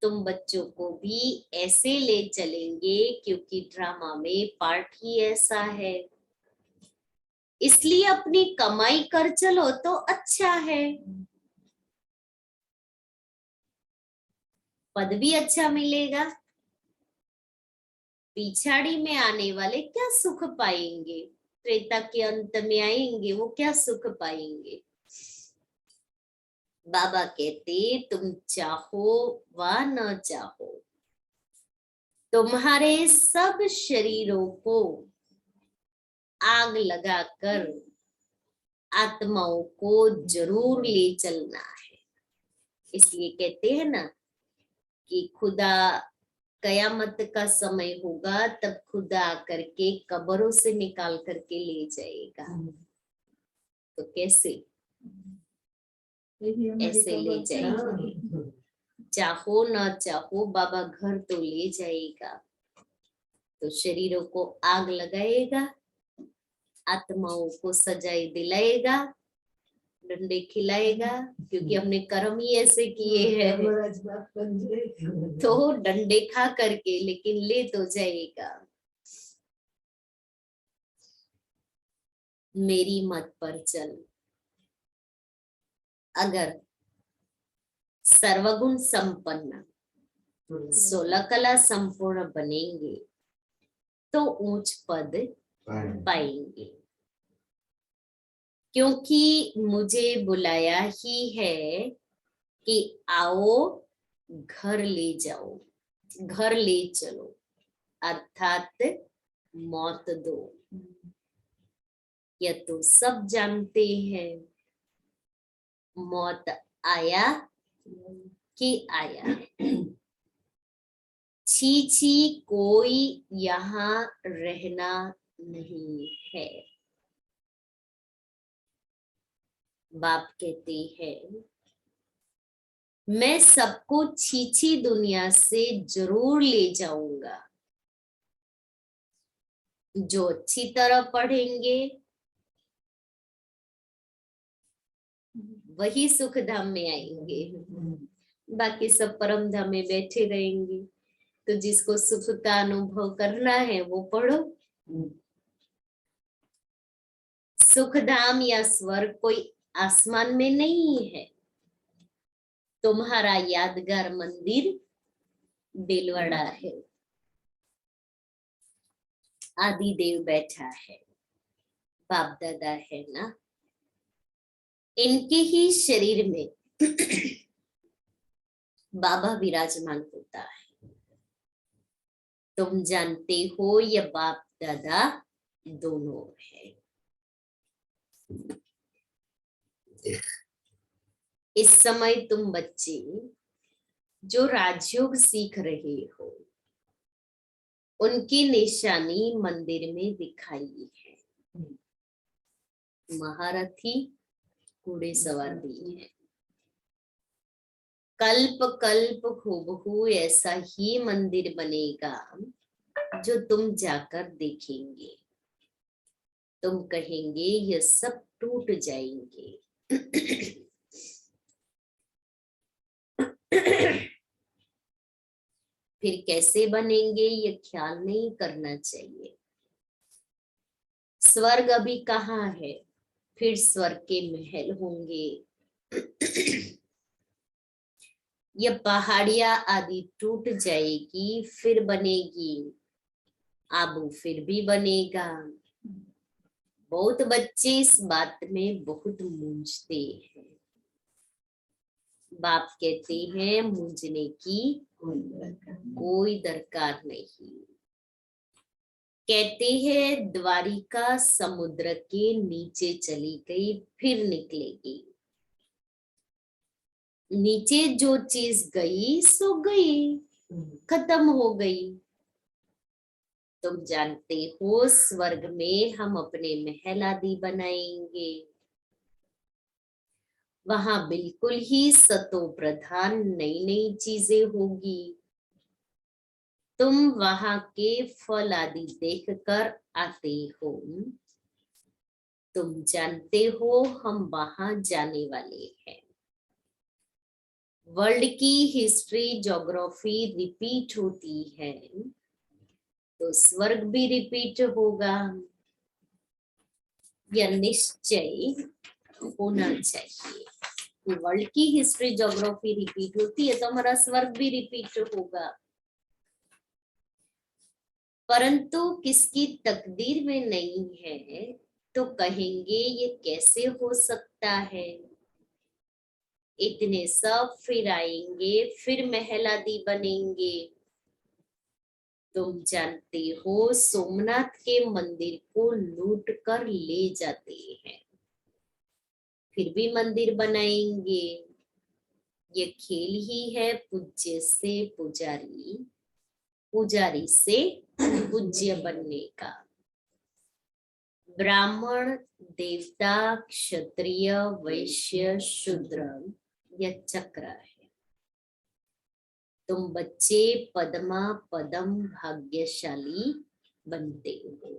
तुम बच्चों को भी ऐसे ले चलेंगे क्योंकि ड्रामा में पार्ट ही ऐसा है। इसलिए अपनी कमाई कर चलो तो अच्छा है, पद भी अच्छा मिलेगा। पिछाड़ी में आने वाले क्या सुख पाएंगे? त्रेता के अंत में आएंगे वो क्या सुख पाएंगे? बाबा कहते तुम चाहो व न चाहो, तुम्हारे सब शरीरों को आग लगाकर आत्माओं को जरूर ले चलना है। इसलिए कहते हैं ना कि खुदा कयामत का समय होगा तब खुदा आकर के कब्रों से निकाल करके ले जाएगा। तो कैसे? ऐसे ले जाएंगे, चाहो ना चाहो बाबा घर तो ले जाएगा। तो शरीरों को आग लगाएगा, आत्माओं को सजाए दिलाएगा, डंडे खिलाएगा, क्योंकि हमने कर्म ही ऐसे किए हैं। तो डंडे खा करके लेकिन ले तो जाएगा। मेरी मत पर चल। अगर सर्वगुण संपन्न 16 कला संपूर्ण बनेंगे तो ऊंच पद पाएंगे, क्योंकि मुझे बुलाया ही है कि आओ घर ले जाओ, घर ले चलो, अर्थात मौत दो। यह तो सब जानते हैं, मौत आया कि आया। छी छी कोई यहाँ रहना नहीं है। बाप कहते हैं मैं सबको छीछी दुनिया से जरूर ले जाऊंगा। जो अच्छी तरह पढ़ेंगे वही सुख धाम में आएंगे, बाकी सब परम धाम में बैठे रहेंगे। तो जिसको सुख का अनुभव करना है वो पढ़ो। सुख धाम या स्वर्ग कोई आसमान में नहीं है। तुम्हारा यादगार मंदिर दिलवाड़ा है। आदि देव बैठा है, बाप दादा है ना, इनके ही शरीर में बाबा विराजमान होता है। तुम जानते हो ये बाप दादा दोनों है। इस समय तुम बच्चे जो राजयोग सीख रहे हो उनकी निशानी मंदिर में दिखाई है। महारथी घोड़े सवार भी है। कल्प कल्प हूबहू ऐसा ही मंदिर बनेगा जो तुम जाकर देखेंगे। तुम कहेंगे ये सब टूट जाएंगे। फिर कैसे बनेंगे ये ख्याल नहीं करना चाहिए। स्वर्ग अभी कहाँ है, फिर स्वर्ग के महल होंगे। ये पहाड़ियां आदि टूट जाएगी फिर बनेगी। आबू फिर भी बनेगा। बहुत बच्चे इस बात में बहुत मूंझते हैं। बाप कहते हैं मूंझने की कोई दरकार नहीं। कहते हैं द्वारिका समुद्र के नीचे चली गई फिर निकलेगी। नीचे जो चीज गई सो गई, खत्म हो गई। तुम जानते हो स्वर्ग में हम अपने महल आदि बनाएंगे। वहां बिल्कुल ही सतो प्रधान नई नई चीजें होगी। तुम वहां के फल आदि देखकर आते हो। तुम जानते हो हम वहां जाने वाले हैं। वर्ल्ड की हिस्ट्री ज्योग्राफी रिपीट होती है तो स्वर्ग भी रिपीट होगा। यह निश्चय होना चाहिए कि वर्ल्ड की हिस्ट्री ज्योग्राफी रिपीट होती है तो हमारा स्वर्ग भी रिपीट होगा। परंतु किसकी तकदीर में नहीं है तो कहेंगे ये कैसे हो सकता है। इतने सब फिर आएंगे फिर महल आदि बनेंगे। तुम जानते हो सोमनाथ के मंदिर को लूट कर ले जाते हैं फिर भी मंदिर बनाएंगे। ये खेल ही है पूज्य से पुजारी, पुजारी से पूज्य बनने का। ब्राह्मण देवता क्षत्रिय वैश्य शूद्र यह चक्र है। तुम बच्चे पद्मा पदम भाग्यशाली बनते हो।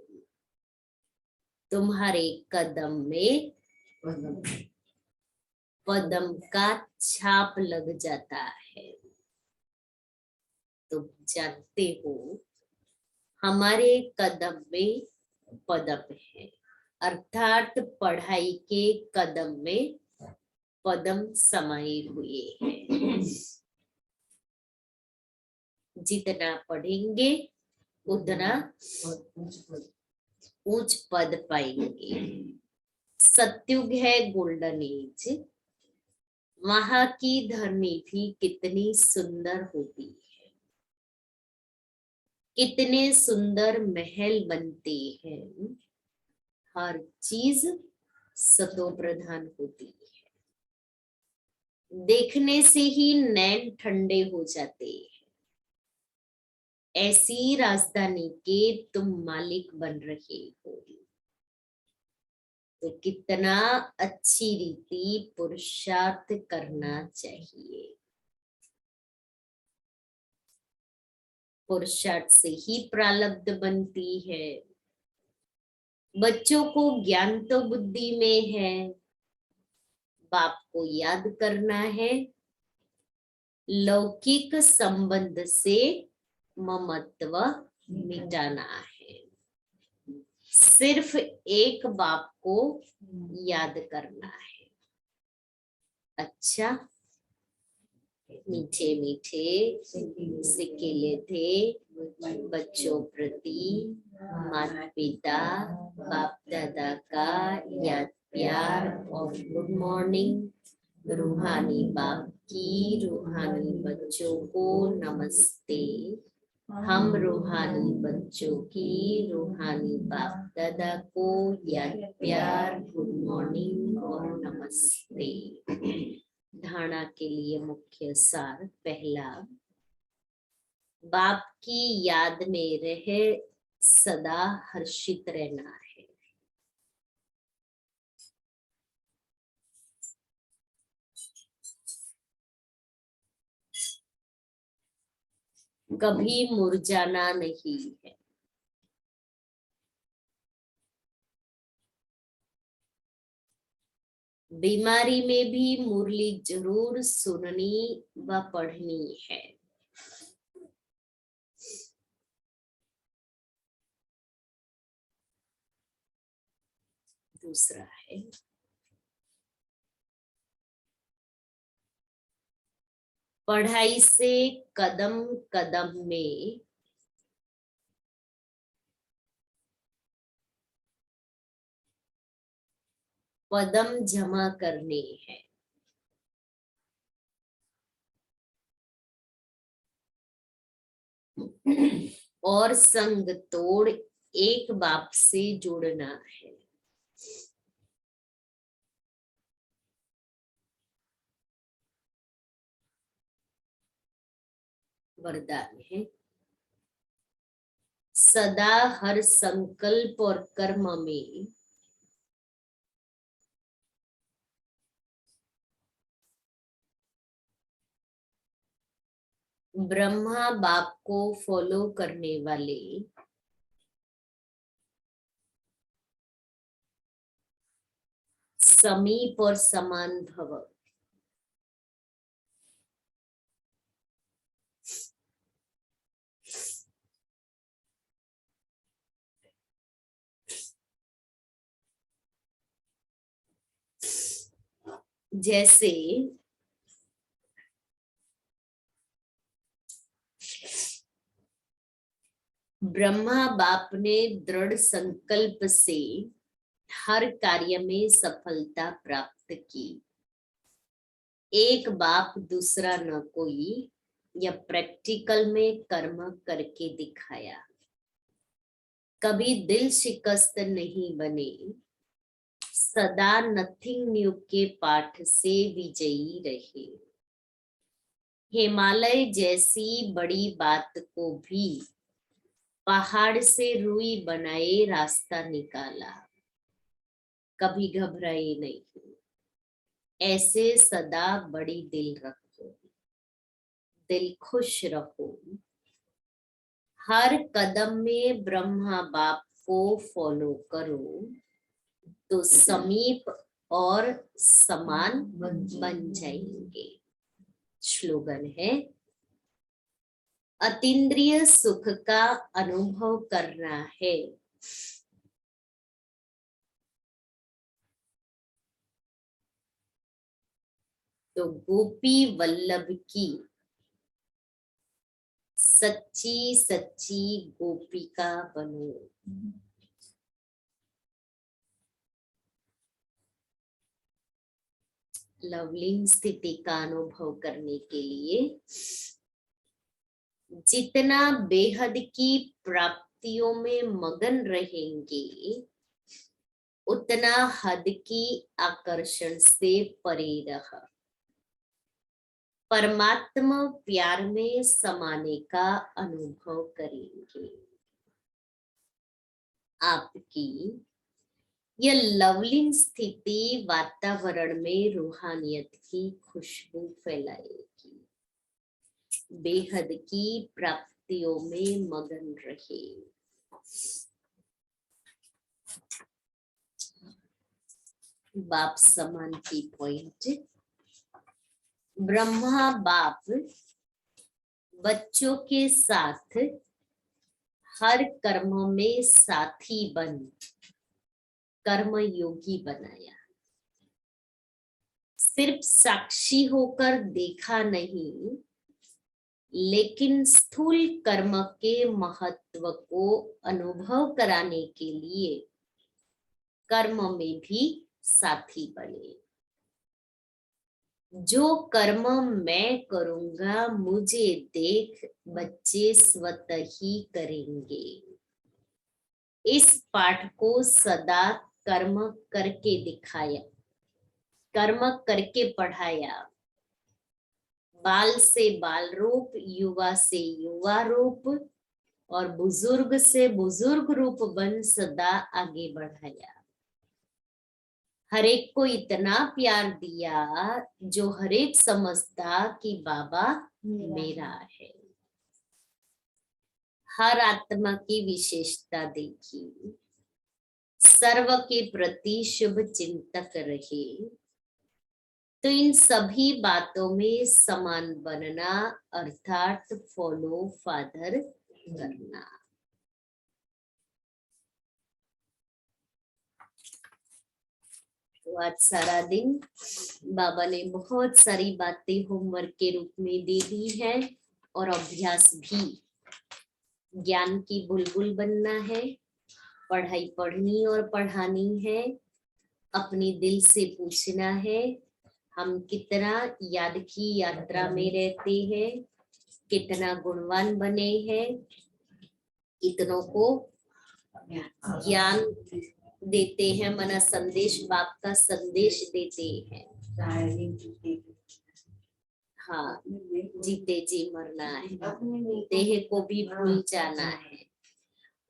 तुम्हारे कदम में पदम का छाप लग जाता है। तुम जानते हो हमारे कदम में पदम है, अर्थात पढ़ाई के कदम में पदम समाये हुए हैं। जितना पढ़ेंगे उतना उच्च पद पाएंगे। सत्युग है गोल्डन एज। वहां की धरनी भी कितनी सुंदर होती है, कितने सुंदर महल बनते हैं। हर चीज सतो प्रधान होती है। देखने से ही नैन ठंडे हो जाते हैं। ऐसी राजधानी के तुम मालिक बन रहे हो, तो कितना अच्छी रीति पुरुषार्थ करना चाहिए। पुरुषार्थ से ही प्रारब्ध बनती है। बच्चों को ज्ञान तो बुद्धि में है, बाप को याद करना है, लौकिक संबंध से ममत्व मिटाना है। सिर्फ एक बाप को याद करना है। अच्छा, मीठे मीठे सिकेले थे बच्चों प्रति माता पिता बाप दादा का याद प्यार और गुड मॉर्निंग। रूहानी बाप की रूहानी बच्चों को नमस्ते। हम रूहानी बच्चों की रूहानी बाप दादा को याद प्यार गुड मॉर्निंग और नमस्ते। धारणा के लिए मुख्य सार, पहला, बाप की याद में रहे सदा हर्षित रहना है। कभी मुरझाना नहीं है। बीमारी में भी मुरली जरूर सुननी व पढ़नी है। दूसरा है, पढ़ाई से कदम कदम में पदम जमा करने हैं। और संग तोड़ एक बाप से जुड़ना है। वरदान है, सदा हर संकल्प और कर्म में ब्रह्मा बाप को फॉलो करने वाले समीप और समान भव। जैसे ब्रह्मा बाप ने दृढ़ संकल्प से हर कार्य में सफलता प्राप्त की, एक बाप दूसरा न कोई, या प्रैक्टिकल में कर्म करके दिखाया। कभी दिल शिकस्त नहीं बने, सदा नथिंग न्यू के पाठ से विजयी रहे। हिमालय जैसी बड़ी बात को भी पहाड़ से रुई बनाए रास्ता निकाला। कभी घबराए नहीं, ऐसे सदा बड़ी दिल रखो, दिल खुश रहो। हर कदम में ब्रह्मा बाप को फॉलो करो, तो समीप और समान बन जाएंगे। स्लोगन है, अतीन्द्रिय सुख का अनुभव करना है, तो गोपी वल्लभ की सच्ची सच्ची गोपिका बनो। लवलीन स्थिति का अनुभव करने के लिए जितना बेहद की प्राप्तियों में मगन रहेंगे, उतना हद की आकर्षण से परे रह। परमात्मा प्यार में समाने का अनुभव करेंगे। आपकी यह लवलीन स्थिति वातावरण में रूहानियत की खुशबू फैलाएगी। बेहद की प्राप्तियों में मगन रहे। बाप समान की पॉइंट। ब्रह्मा बाप बच्चों के साथ हर कर्म में साथी बन कर्म योगी बनाया। सिर्फ साक्षी होकर देखा नहीं, लेकिन स्थूल कर्म के महत्व को अनुभव कराने के लिए कर्म में भी साथी बने। जो कर्म मैं करूंगा मुझे देख बच्चे स्वतः ही करेंगे। इस पाठ को सदा कर्म करके दिखाया, कर्म करके पढ़ाया। बाल से बाल रूप, युवा से युवा रूप और बुजुर्ग से बुजुर्ग रूप बन सदा आगे बढ़ाया। हर एक को इतना प्यार दिया जो हर एक समझता कि बाबा मेरा है। हर आत्मा की विशेषता देखी, सर्व के प्रति शुभ चिंतक रहे। तो इन सभी बातों में समान बनना अर्थात फॉलो फादर करना। तो आज सारा दिन बाबा ने बहुत सारी बातें होमवर्क के रूप में दे दी है और अभ्यास भी। ज्ञान की बुलबुल बनना है, पढ़ाई पढ़नी और पढ़ानी है, अपनी दिल से पूछना है हम कितना याद की यात्रा में रहते हैं, कितना गुणवान बने हैं, इतनों को ज्ञान देते हैं, मना संदेश बाप का संदेश देते हैं। हाँ, जीते जी मरना है, देह को भी भूल जाना है।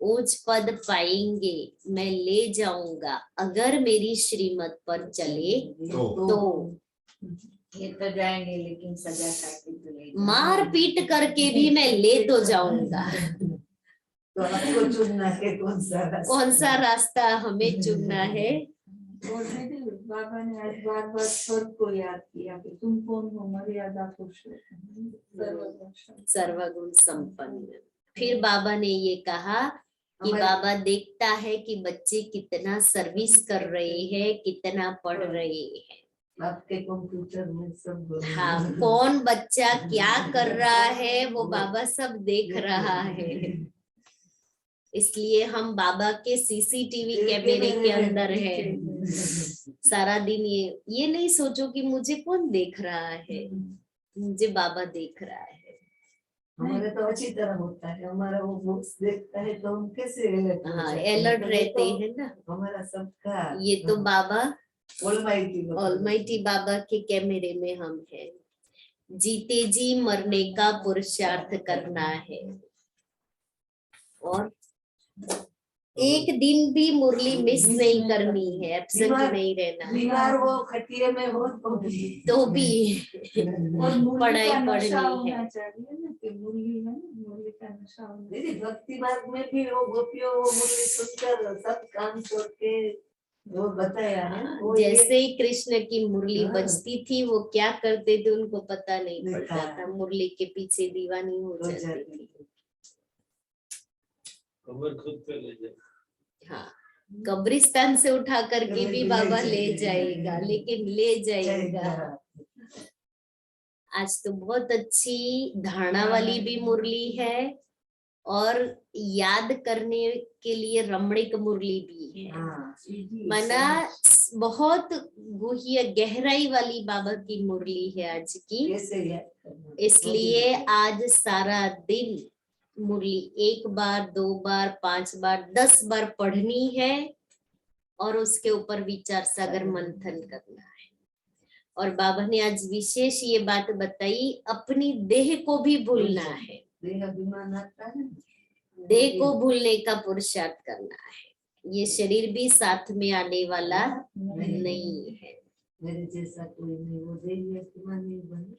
ऊंच पद पाएंगे मैं ले जाऊंगा अगर मेरी श्रीमत पर चले तो। ये तो जाएंगे लेकिन सजा खाते तो ले मार पीट करके भी मैं ले तो जाऊंगा। तो आपको चुनना है कौन सा रास्ता हमें चुनना है। बाबा ने आज बार बार स्वर्ग को याद किया कि तुम कौन हो, मर्यादा पुरुषोत्तम सर्वगुण संपन्न। फिर बाबा ने ये कहा कि बाबा देखता है कि बच्चे कितना सर्विस कर रहे हैं, कितना पढ़ रहे हैं। आपके कंप्यूटर में सब हाँ, कौन बच्चा क्या कर रहा है वो बाबा सब देख रहा है। इसलिए हम बाबा के सीसीटीवी कैमरे के अंदर है। सारा दिन ये नहीं सोचो कि मुझे कौन देख रहा है, मुझे बाबा देख रहा है। हमारे तो अच्छी तरह होता है, हमारा वो बुक्स देखता है तो हम कैसे हाँ, अलर्ट रहते हैं ना हमारा सबका। ये तो बाबा ऑलमाइटी ऑलमाइटी बाबा के कैमरे में हम हैं। जीते जी मरने का पुरुषार्थ करना है और एक दिन भी मुरली मिस नहीं करनी है, एब्सेंट नहीं रहना। बीमार वो खटिया में हो तो भी पढ़ाई पढ़नी है। दीदी भक्ति मार्ग में भी वो गोपियों वो मुरली सुनकर सब काम छोड़ के वो बताया है। वो जैसे ही कृष्ण की मुरली बजती थी वो क्या करते थे उनको पता नहीं पड़ता था, मुरली के पीछे दीवानी हो जाती थी। खुद पे ले जाए। हाँ, कब्रिस्तान से उठा करके भी बाबा ले जाएगा, लेकिन ले जाएगा। आज तो बहुत अच्छी धारणा वाली भी मुरली है और याद करने के लिए रमणीक मुरली भी है। मना बहुत गुह्य गहराई वाली बाबा की मुरली है आज की। इसलिए आज सारा दिन मुरली 1 बार 2 बार 5 बार 10 बार पढ़नी है और उसके ऊपर विचार सागर मंथन करना है। और बाबा ने आज विशेष ये बात बताई, अपनी देह को भी भूलना है, देह अभिमान आता है, देह को भूलने का पुरुषार्थ करना है। ये शरीर भी साथ में आने वाला नहीं है। मेरे जैसा कोई नहीं, वो देह अभिमान नहीं बने।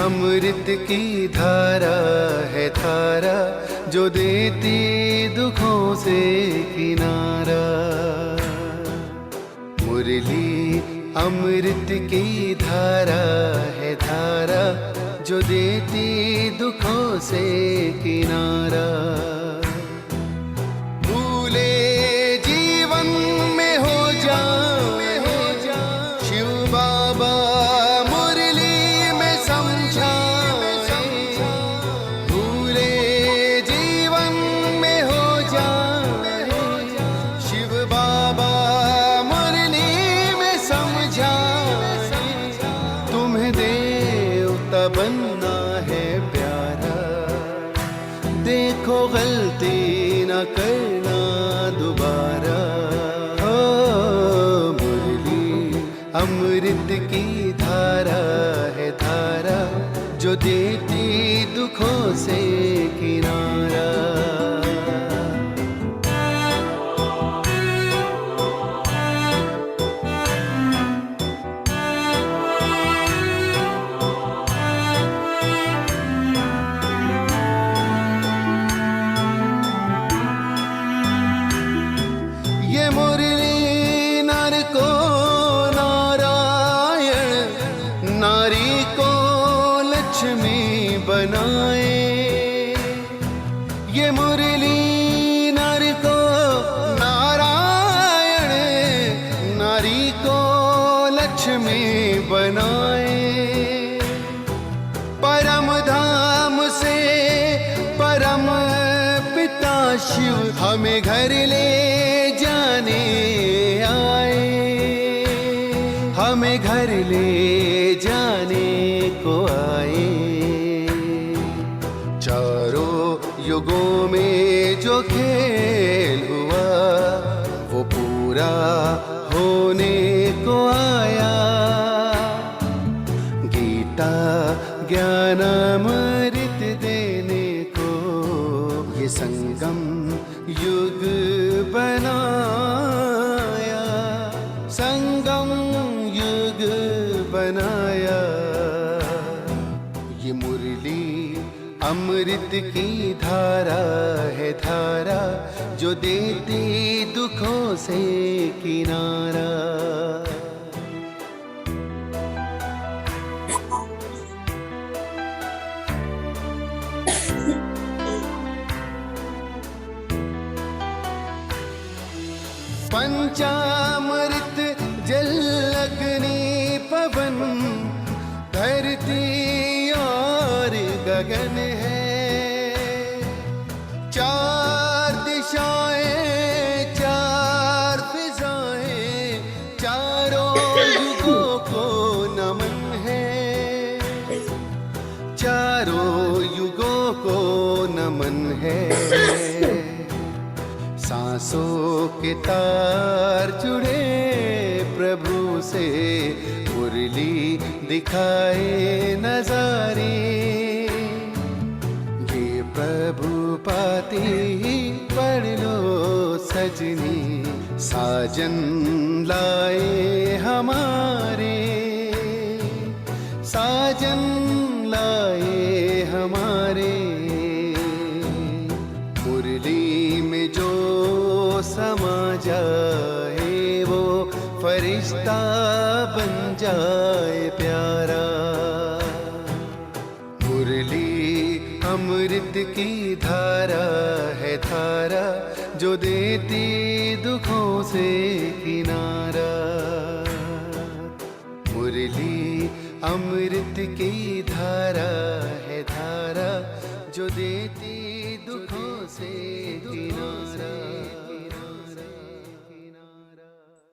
अमृत की धारा है धारा, जो देती दुखों से किनारा। मुरली अमृत की धारा है धारा, जो देती दुखों से किनारा। भूले जीवन में हो जाए शिव बाबा बनना है प्यारा, देखो गलती न करना दोबारा। मुरली अमृत की धारा है धारा, जो देती दुखों से किनारा। बनाए ये मुरली नर को नारायण, नारी को लक्ष्मी बनाए। परम धाम से परम पिता शिव हमें घर ले जाने आए, हमें घर ले जाने को आए। चारों युगों में जो खेल हुआ वो पूरा होने को आया। गीता ज्ञान अमृत देने को ये संगम युग बनाया, संगम युग बनाया। ये मुरली अमृत की धारा है धारा, जो देती दुखों से किनारा। पंचामृत जल अग्नि पवन, धरती और गगन है। चार दिशाएं चार फिजाएं, चारों युगों को नमन है, चारों युगों को नमन है। सांसों के तार जुड़े प्रभु से, मुरली दिखाए नजारे। ये प्रभु पाती पढ़ लो सजनी, साजन लाए हमारे, साजन लाए हमारे। मुरली में जो समा जाए वो फरिश्ता बन जाए प्यारा। मुरली अमृत की धारा है धारा, जो देती दुखों से किनारा। मुरली अमृत की धारा है धारा, जो देती दुखों से किनारा।